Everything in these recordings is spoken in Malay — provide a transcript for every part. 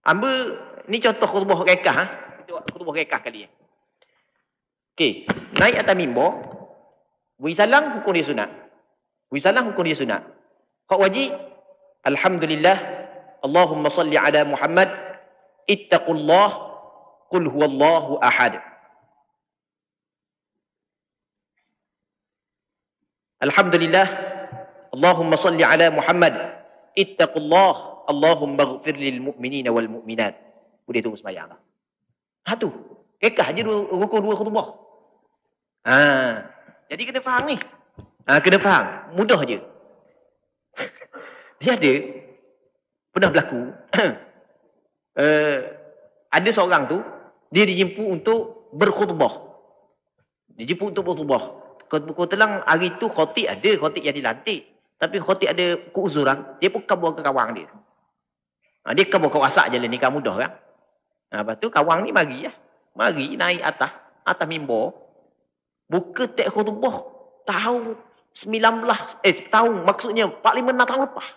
Ambil ni contoh khutbah rekah. Kita buat khutbah rekah kali. Okey, naik atas mimbar, beri salam hukum dia sunat. Beri salam hukum dia sunat. Hak wajib, alhamdulillah, Allahumma salli ala Muhammad, ittaqullah, qul huwallahu ahad. Alhamdulillah, Allahumma salli ala Muhammad, ittaqullah, Allahumma ghfir lil mu'minina wal mu'minat. Boleh tunggu sembahyang lah. Tu. Kekah je rukun dua khutbah. Jadi kena faham ni. Kena faham. Mudah je. Dia ada, pernah berlaku, ada seorang tu, dia dijemput untuk berkhutbah. Dijemput untuk berkhutbah. Kebetulan hari tu khatib ada, khatib yang dilantik. Tapi khatib ada keuzuran, dia pun kabur ke kawang dia. Dia kabur ke wasak je lah ni, kan mudah kan. Lepas tu kawang ni mari lah. Mari naik atas mimbar. Buka teks khutbah tahun tahun, maksudnya 45 tahun lepas.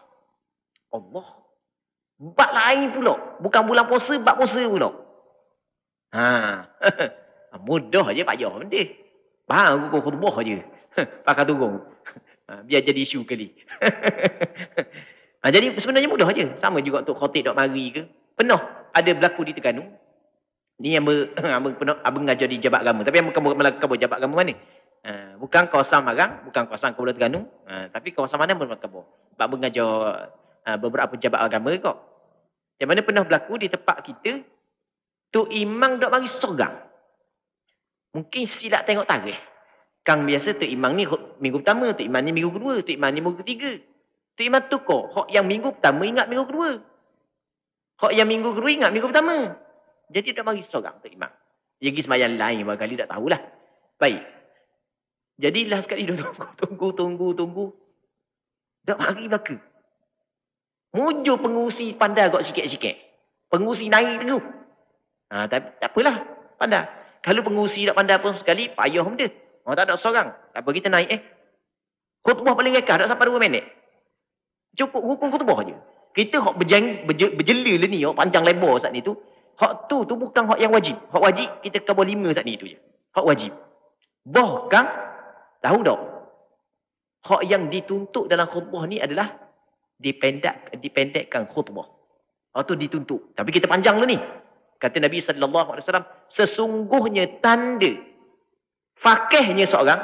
Allah. Bab lain pula. Bukan bulan puasa, bab puasa pula. Mudah je Pak Joh benda. Faham aku khutbah je. Pakai turun. Biar jadi isu kali. Jadi sebenarnya mudah je. Sama juga untuk khatib dok mari ke. Pernah ada berlaku di Terengganu. Ni yang abang ngajar di Jabat Agama. Tapi yang bukan Jabat Agama mana? Bukan kawasan Marang, bukan kawasan Kuala Terengganu. Tapi kawasan mana pun kabur. Sebab mengajar beberapa jabat agama kok. Yang mana pernah berlaku di tempat kita, tu imam dok mari sorang. Mungkin silap tengok tarikh. Kang biasa tu imam ni minggu pertama, tu imam ni minggu kedua, tu imam ni minggu ketiga. Tu imam tukar. Hak yang minggu pertama ingat minggu kedua. Hak yang minggu kedua ingat minggu pertama. Jadi dok mari sorang tu imam. Dia pergi sembahyang lain barangkali tak tahulah. Baik. Jadilah sekali tunggu. Dok mari belaka. Mujur pengurusi pandai kok sikit-sikit. Pengurusi naik dulu. Tapi tak apalah, pandai. Kalau pengurusi tak pandai pun sekali, payah benda. Orang tak ada seorang. Tak apa, kita naik khutbah paling rekah, tak sampai 2 minit. Cukup hukum khutbah je. Kita hak berjela lah ni, panjang lebar saat ni tu. Hak tu bukan hak yang wajib. Hak wajib, kita kabur 5 saat ni tu je. Hak wajib. Bahkan, tahu tak? Hak yang dituntut dalam khutbah ni adalah dipendekkan khutbah. Itu dituntut. Tapi kita panjang lah ni. Kata Nabi SAW, sesungguhnya tanda fakihnya seorang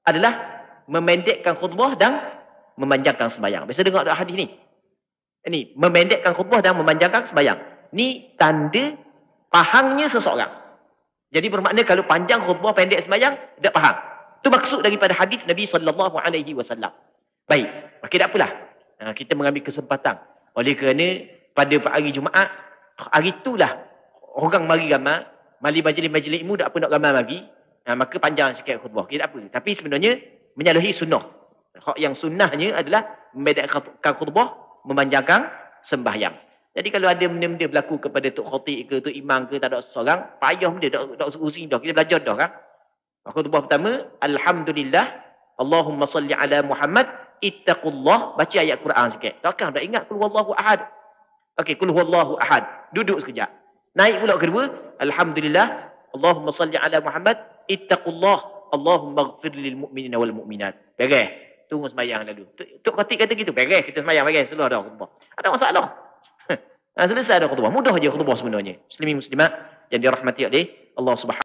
adalah memendekkan khutbah dan memanjangkan sembahyang. Biasa dengar ada hadis ni. Ini, memendekkan khutbah dan memanjangkan sembahyang. Ni tanda fahamnya seseorang. Jadi bermakna kalau panjang khutbah, pendek sembahyang, tak faham. Itu maksud daripada hadis Nabi SAW. Baik, okey, tak apalah. Kita mengambil kesempatan. Oleh kerana pada hari Jumaat, hari itulah orang mari ramai, mali majlis-majlis ilmu tak apa nak ramai lagi, maka panjang sikit khutbah. Okay, tak apa. Tapi sebenarnya menyalahi sunnah. Hak yang sunnahnya adalah membedakan khutbah, memanjangkan sembahyang. Jadi kalau ada benda-benda berlaku kepada tok khatib ke tok imam ke tak ada seorang, payah benda tak urusi dah. Kita belajar dah kan. Khutbah pertama, alhamdulillah, Allahumma salli ala Muhammad, ittaqullah, baca ayat Quran sikit. Takkan tak ingat qul huwallahu ahad. Okey, qul huwallahu ahad. Duduk sekejap. Naik pula kedua, alhamdulillah, Allahumma salli ala Muhammad, ittaqullah, Allahumma ghfir lil mu'minina wal mu'minat. Beres. Tunggu sembahyang dulu. Tok khatib kata gitu, beres kita sembahyang, beres. Selesai dah khutbah. Ada masalah. Selesai dah khutbah. Mudah je khutbah sebenarnya. Muslimin muslimat yang dirahmati oleh Allah Subhanahu